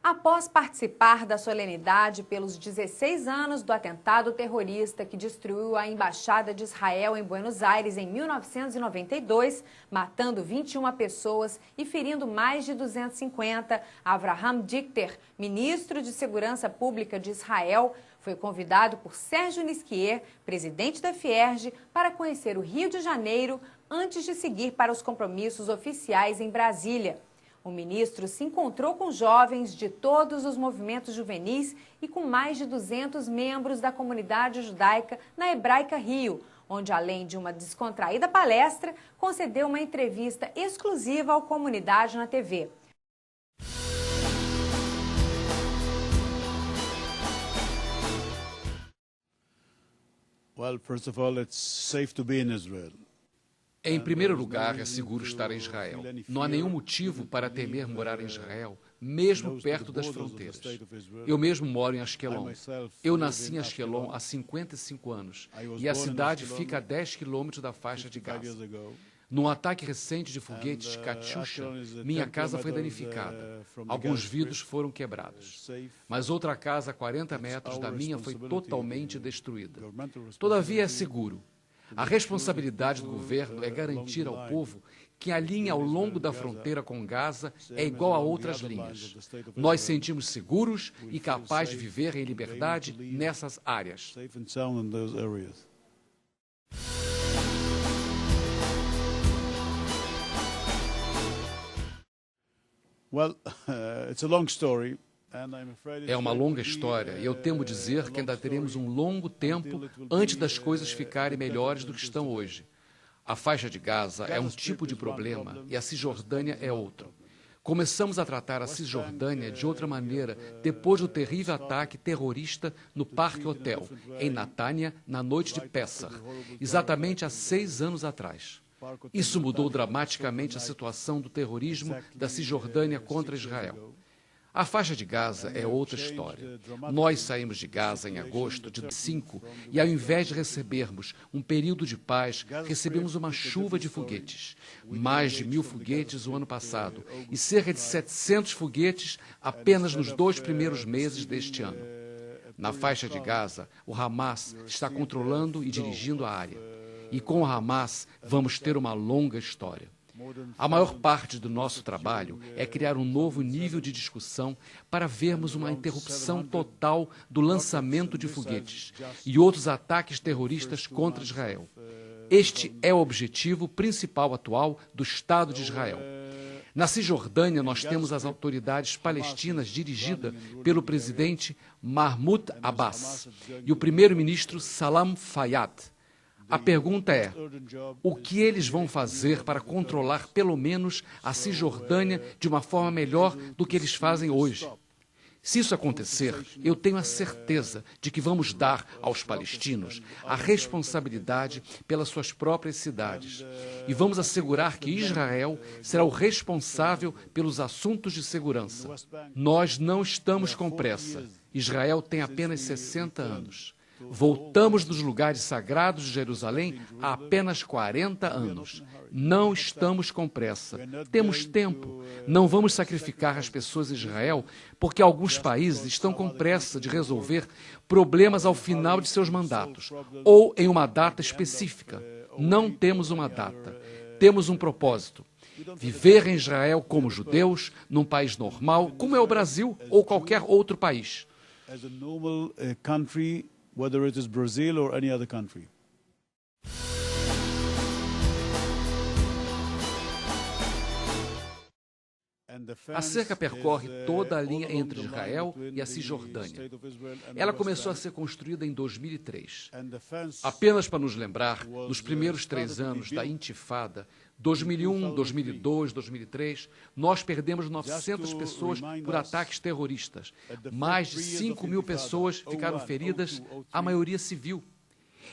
Após participar da solenidade pelos 16 anos do atentado terrorista que destruiu a Embaixada de Israel em Buenos Aires em 1992, matando 21 pessoas e ferindo mais de 250, Avraham Dichter, ministro de Segurança Pública de Israel, foi convidado por Sérgio Nisquier, presidente da Fierj, para conhecer o Rio de Janeiro antes de seguir para os compromissos oficiais em Brasília. O ministro se encontrou com jovens de todos os movimentos juvenis e com mais de 200 membros da comunidade judaica na Hebraica Rio, onde, além de uma descontraída palestra, concedeu uma entrevista exclusiva à comunidade na TV. Well, first of all, it's safe to be in Israel. Em primeiro lugar, é seguro estar em Israel. Não há nenhum motivo para temer morar em Israel, mesmo perto das fronteiras. Eu mesmo moro em Ashkelon. Eu nasci em Ashkelon há 55 anos e a cidade fica a 10 quilômetros da faixa de Gaza. Num ataque recente de foguetes Katyusha, minha casa foi danificada. Alguns vidros foram quebrados. Mas outra casa a 40 metros da minha foi totalmente destruída. Todavia é seguro. A responsabilidade do governo é garantir ao povo que a linha ao longo da fronteira com Gaza é igual a outras linhas. Nós sentimos seguros e capazes de viver em liberdade nessas áreas. É uma longa história e eu temo dizer que ainda teremos um longo tempo antes das coisas ficarem melhores do que estão hoje. A faixa de Gaza é um tipo de problema e a Cisjordânia é outro. Começamos a tratar a Cisjordânia de outra maneira depois do terrível ataque terrorista no Parque Hotel, em Natânia, na noite de Pessah, exatamente há 6 anos atrás. Isso mudou dramaticamente a situação do terrorismo da Cisjordânia contra Israel. A faixa de Gaza é outra história. Nós saímos de Gaza em agosto de 2005 e, ao invés de recebermos um período de paz, recebemos uma chuva de foguetes. Mais de 1000 foguetes o ano passado e cerca de 700 foguetes apenas nos 2 primeiros meses deste ano. Na faixa de Gaza, o Hamas está controlando e dirigindo a área. E com o Hamas vamos ter uma longa história. A maior parte do nosso trabalho é criar um novo nível de discussão para vermos uma interrupção total do lançamento de foguetes e outros ataques terroristas contra Israel. Este é o objetivo principal atual do Estado de Israel. Na Cisjordânia, nós temos as autoridades palestinas dirigidas pelo presidente Mahmoud Abbas e o primeiro-ministro Salam Fayyad. A pergunta é, o que eles vão fazer para controlar pelo menos a Cisjordânia de uma forma melhor do que eles fazem hoje? Se isso acontecer, eu tenho a certeza de que vamos dar aos palestinos a responsabilidade pelas suas próprias cidades. E vamos assegurar que Israel será o responsável pelos assuntos de segurança. Nós não estamos com pressa. Israel tem apenas 60 anos. Voltamos dos lugares sagrados de Jerusalém há apenas 40 anos. Não estamos com pressa. Temos tempo. Não vamos sacrificar as pessoas de Israel porque alguns países estão com pressa de resolver problemas ao final de seus mandatos ou em uma data específica. Não temos uma data. Temos um propósito. Viver em Israel como judeus, num país normal, como é o Brasil ou qualquer outro país. Whether it is Brazil or any other country. A cerca percorre toda a linha entre Israel e a Cisjordânia. Ela começou a ser construída em 2003. Apenas para nos lembrar, nos primeiros 3 anos da Intifada, 2001, 2002, 2003, nós perdemos 900 pessoas por ataques terroristas. Mais de 5.000 pessoas ficaram feridas, a maioria civil.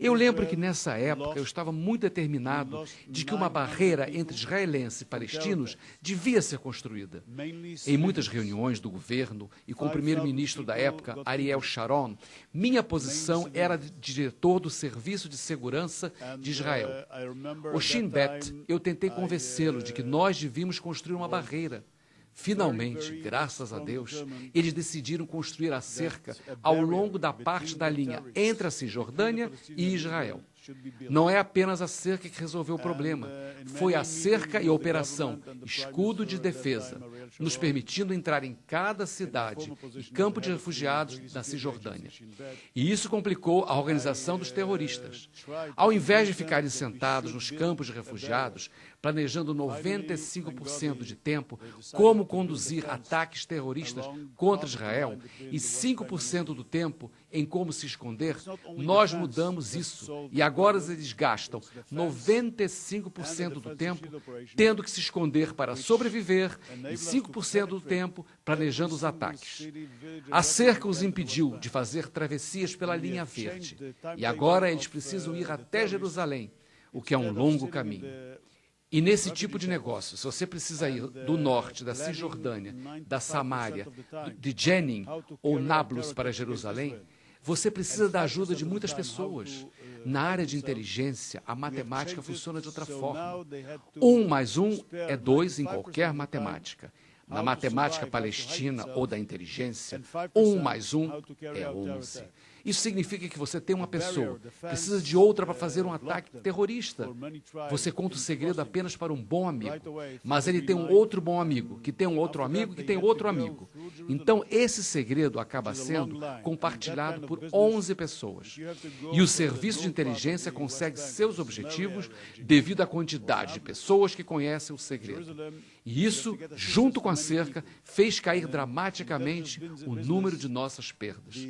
Eu lembro que nessa época eu estava muito determinado de que uma barreira entre israelenses e palestinos devia ser construída. Em muitas reuniões do governo e com o primeiro-ministro da época, Ariel Sharon, minha posição era de diretor do Serviço de Segurança de Israel. O Shin Bet, eu tentei convencê-lo de que nós devíamos construir uma barreira. Finalmente, graças a Deus, eles decidiram construir a cerca ao longo da parte da linha entre a Cisjordânia e Israel. Não é apenas a cerca que resolveu o problema, foi a cerca e a operação Escudo de Defesa, nos permitindo entrar em cada cidade e campo de refugiados da Cisjordânia. E isso complicou a organização dos terroristas. Ao invés de ficarem sentados nos campos de refugiados, planejando 95% de tempo como conduzir ataques terroristas contra Israel e 5% do tempo em como se esconder, nós mudamos isso e agora eles gastam 95% do tempo tendo que se esconder para sobreviver e 5% do tempo planejando os ataques. A cerca os impediu de fazer travessias pela linha verde e agora eles precisam ir até Jerusalém, o que é um longo caminho. E nesse tipo de negócio, se você precisa ir do norte, da Cisjordânia, da Samária, de Jenin ou Nablus para Jerusalém, você precisa da ajuda de muitas pessoas. Na área de inteligência, a matemática funciona de outra forma. 1 mais 1 é 2 em qualquer matemática. Na matemática palestina ou da inteligência, 1 mais 1 é 11. Isso significa que você tem uma pessoa, precisa de outra para fazer um ataque terrorista. Você conta o segredo apenas para um bom amigo, mas ele tem um outro bom amigo, que tem um outro amigo, que tem outro amigo. Então, esse segredo acaba sendo compartilhado por 11 pessoas. E o serviço de inteligência consegue seus objetivos devido à quantidade de pessoas que conhecem o segredo. E isso, junto com a cerca, fez cair dramaticamente o número de nossas perdas.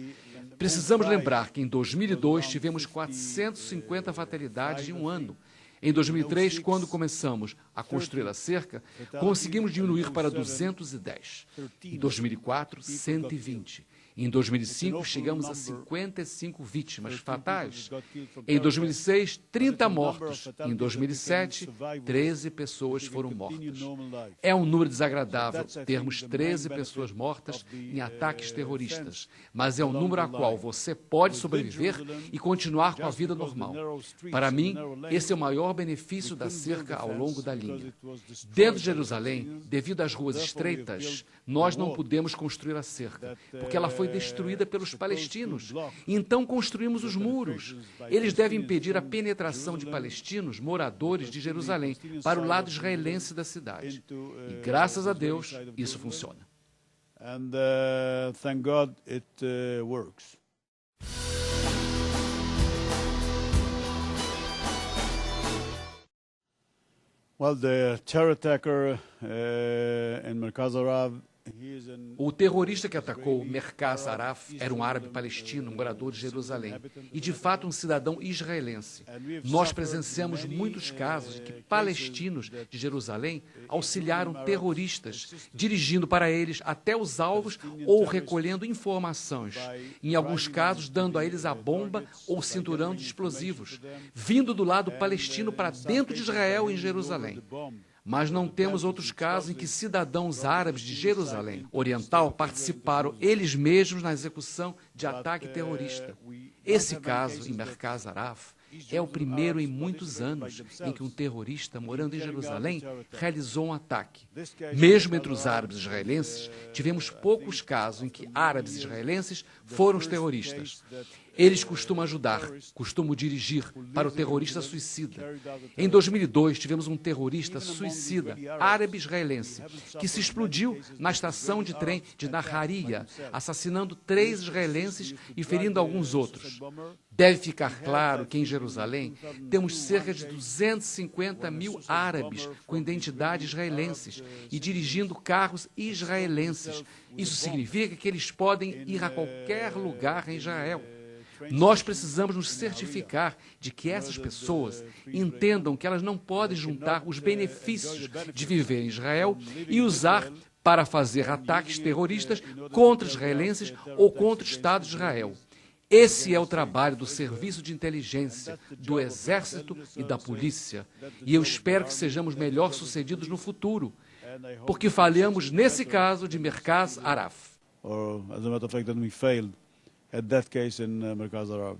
Precisamos lembrar que em 2002 tivemos 450 fatalidades em um ano. Em 2003, quando começamos a construir a cerca, conseguimos diminuir para 210. Em 2004, 120. Em 2005, chegamos a 55 vítimas fatais. Em 2006, 30 mortos. Em 2007, 13 pessoas foram mortas. É um número desagradável termos 13 pessoas mortas em ataques terroristas, mas é um número a qual você pode sobreviver e continuar com a vida normal. Para mim, esse é o maior benefício da cerca ao longo da linha. Dentro de Jerusalém, devido às ruas estreitas, nós não pudemos construir a cerca, porque ela foi destruída pelos palestinos. Então construímos os muros. Eles devem impedir a penetração de palestinos, moradores de Jerusalém, para o lado israelense da cidade. E graças a Deus, isso funciona. And thank God it works. Well, the terror attacker in Merkaz Arav. O terrorista que atacou Merkaz Araf era um árabe palestino, morador de Jerusalém, e de fato um cidadão israelense. Nós presenciamos muitos casos em que palestinos de Jerusalém auxiliaram terroristas, dirigindo para eles até os alvos ou recolhendo informações, em alguns casos dando a eles a bomba ou cinturão de explosivos, vindo do lado palestino para dentro de Israel em Jerusalém. Mas não temos outros casos em que cidadãos árabes de Jerusalém Oriental participaram eles mesmos na execução de ataque terrorista. Esse caso, em Merkaz Araf, é o primeiro em muitos anos em que um terrorista morando em Jerusalém realizou um ataque. Mesmo entre os árabes israelenses, tivemos poucos casos em que árabes israelenses foram os terroristas. Eles costumam ajudar, costumam dirigir para o terrorista suicida. Em 2002, tivemos um terrorista suicida árabe-israelense que se explodiu na estação de trem de Naharia, assassinando 3 israelenses e ferindo alguns outros. Deve ficar claro que em Jerusalém temos cerca de 250 mil árabes com identidade israelenses e dirigindo carros israelenses. Isso significa que eles podem ir a qualquer lugar em Israel. Nós precisamos nos certificar de que essas pessoas entendam que elas não podem juntar os benefícios de viver em Israel e usar para fazer ataques terroristas contra israelenses ou contra o Estado de Israel. Esse é o trabalho do Serviço de Inteligência, do Exército e da Polícia. E eu espero que sejamos melhor sucedidos no futuro, porque falhamos nesse caso de Merkaz Araf. Or, as a matter of fact, that we failed at that case in Merkaz Arav.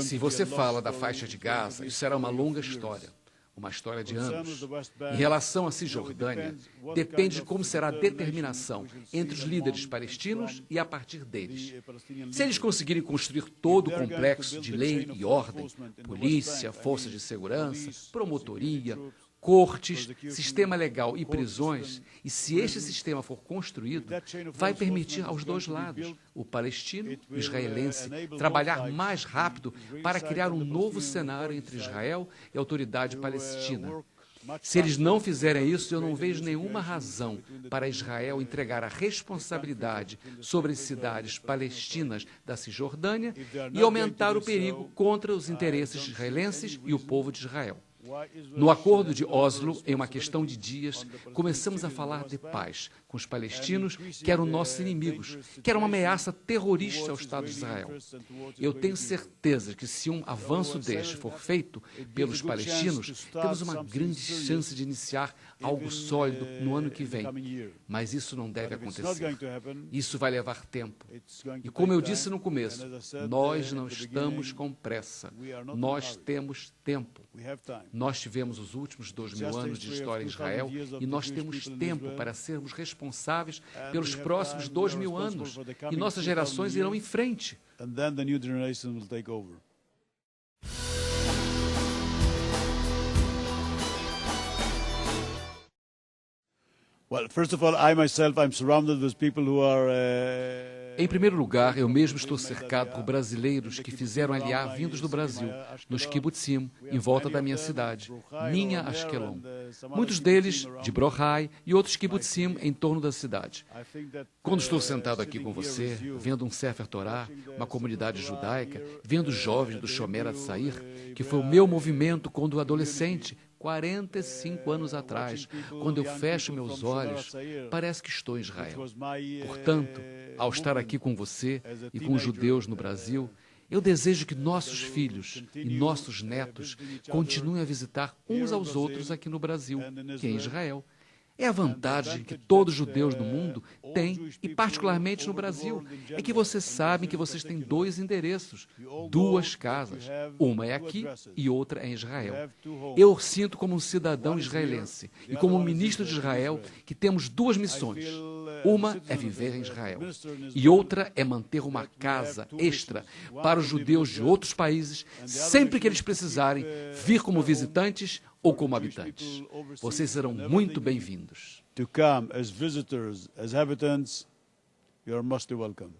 Se você fala da faixa de Gaza, isso será uma longa história. Uma história de anos. Em relação à Cisjordânia, depende de como será a determinação entre os líderes palestinos e a partir deles. Se eles conseguirem construir todo o complexo de lei e ordem, polícia, forças de segurança, promotoria, cortes, sistema legal e prisões, e se este sistema for construído, vai permitir aos dois lados, o palestino e o israelense, trabalhar mais rápido para criar um novo cenário entre Israel e a autoridade palestina. Se eles não fizerem isso, eu não vejo nenhuma razão para Israel entregar a responsabilidade sobre as cidades palestinas da Cisjordânia e aumentar o perigo contra os interesses israelenses e o povo de Israel. No acordo de Oslo, em uma questão de dias, começamos a falar de paz com os palestinos, que eram nossos inimigos, que era uma ameaça terrorista ao Estado de Israel. Eu tenho certeza que se um avanço deste for feito pelos palestinos, temos uma grande chance de iniciar algo sólido no ano que vem. Mas isso não deve acontecer. Isso vai levar tempo. E como eu disse no começo, nós não estamos com pressa. Nós temos tempo. Nós tivemos os últimos 2000 anos de história em Israel e nós temos tempo para sermos responsáveis pelos próximos 2000 anos. E nossas gerações irão em frente. Well, first of all, I myself, I'm surrounded with people who are Em primeiro lugar, eu mesmo estou cercado por brasileiros que fizeram aliar vindos do Brasil, nos kibbutzim, em volta da minha cidade, minha Ashkelon. Muitos deles de Brohai e outros kibbutzim em torno da cidade. Quando estou sentado aqui com você, vendo um Sefer Torah, uma comunidade judaica, vendo jovens do Shomer Atzair, que foi o meu movimento quando adolescente, 45 anos atrás, quando eu fecho meus olhos, parece que estou em Israel. Portanto, ao estar aqui com você e com os judeus no Brasil, eu desejo que nossos filhos e nossos netos continuem a visitar uns aos outros aqui no Brasil, que é em Israel. É a vantagem que todos os judeus do mundo têm, e particularmente no Brasil, é que vocês sabem que vocês têm dois endereços, duas casas. Uma é aqui e outra é em Israel. Eu sinto como um cidadão israelense e como um ministro de Israel que temos duas missões. Uma é viver em Israel e outra é manter uma casa extra para os judeus de outros países, sempre que eles precisarem vir como visitantes ou como habitantes. Vocês serão muito bem-vindos. To come as visitors, as habitants, you are mostly welcome.